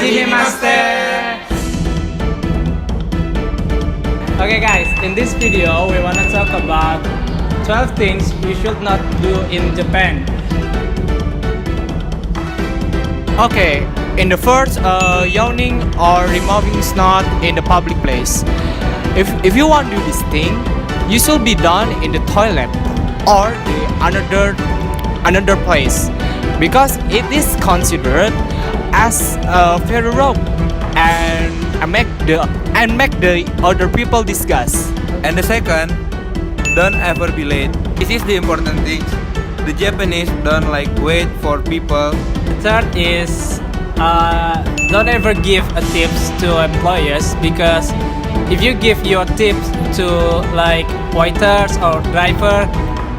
Hajimemashite! Okay guys, in this video we wanna talk about 12 things you should not do in Japan. Okay, in the first, yawning or removing snot in the public place. If you want to do this thing, you should be done in the toilet or another place, because it is considered as very wrong and make the other people disgust. And the second, don't ever be late. This is the important thing. The Japanese don't like wait for people. The third is don't ever give a tips to employers, because if you give your tips to like waiters or driver,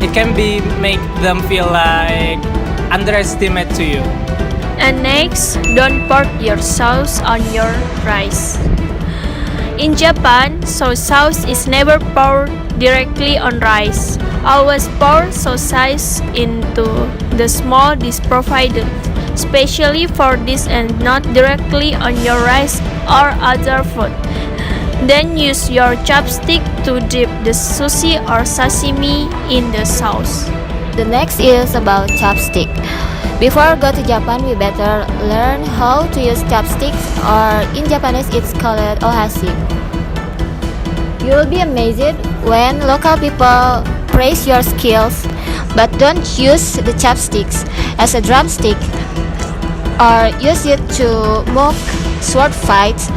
it can be make them feel like underestimate to you. And next, don't pour your sauce on your rice. In Japan, soy sauce is never poured directly on rice. Always pour soy sauce into the small dish provided, especially for this, and not directly on your rice or other food. Then use your chopstick to dip the sushi or sashimi in the sauce. The next is about chopstick. Before go to Japan, we better learn how to use chopsticks, or in Japanese it's called ohashi. You will be amazed when local people praise your skills, but don't use the chopsticks as a drumstick or use it to mock sword fights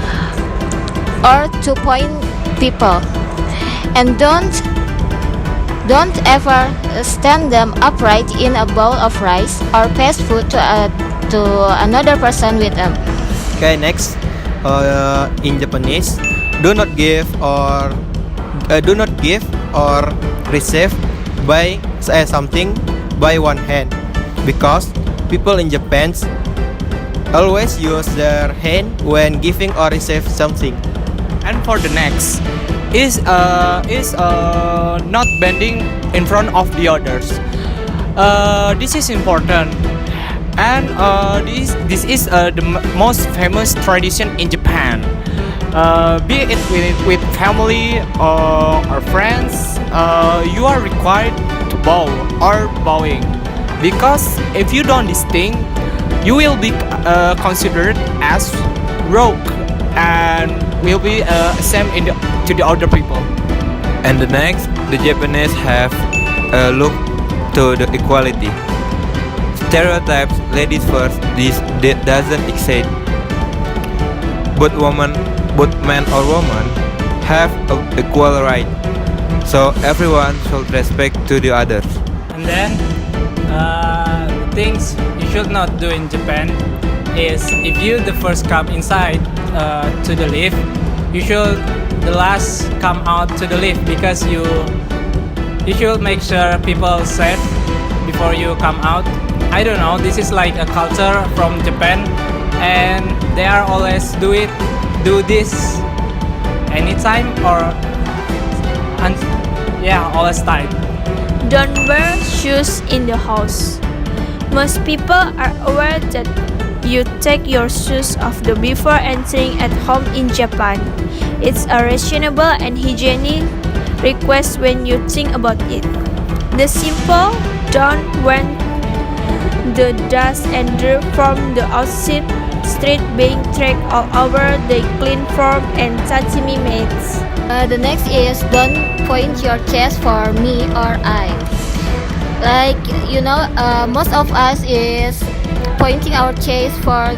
or to point people. And don't ever stand them upright in a bowl of rice or pass food to another person with them. Okay, next, in Japanese, do not give or receive by something by one hand, because people in Japan always use their hand when giving or receive something. And for the next is not bending in front of the others. This is important, and this is the most famous tradition in Japan. Be it with family or friends, you are required to bow or bowing, because if you don't this thing, you will be considered as rogue and will be same to the other people. And the next, the Japanese have a look to the equality. Stereotypes, ladies first, this doesn't exist. Both men or women have equal right, so everyone should respect to the others. And then things you should not do in Japan is, if you the first come inside to the lift, you should the last come out to the lift, because you should make sure people safe before you come out. I don't know, this is like a culture from Japan, and they are always do this anytime or always time. Don't wear shoes in the house. Most people are aware that you take your shoes off before entering at home in Japan. It's a reasonable and hygienic request when you think about it. The simple don't want the dust and dirt from the outside street being tracked all over the clean form and sashimi mates. The next is don't point your chest for me or I. Like most of us is pointing our chest for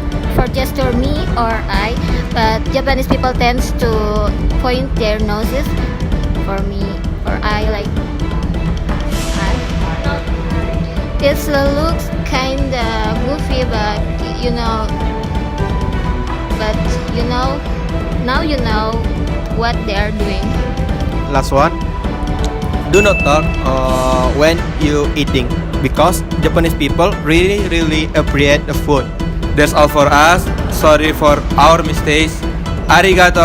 gesture me or I, but Japanese people tends to point their noses for me or I, like I. It looks kinda goofy, but now you know what they are doing. Last one, do not talk when you eating, because Japanese people really appreciate the food. That's all for us. Sorry for our mistakes. Arigato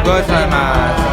gozaimasu.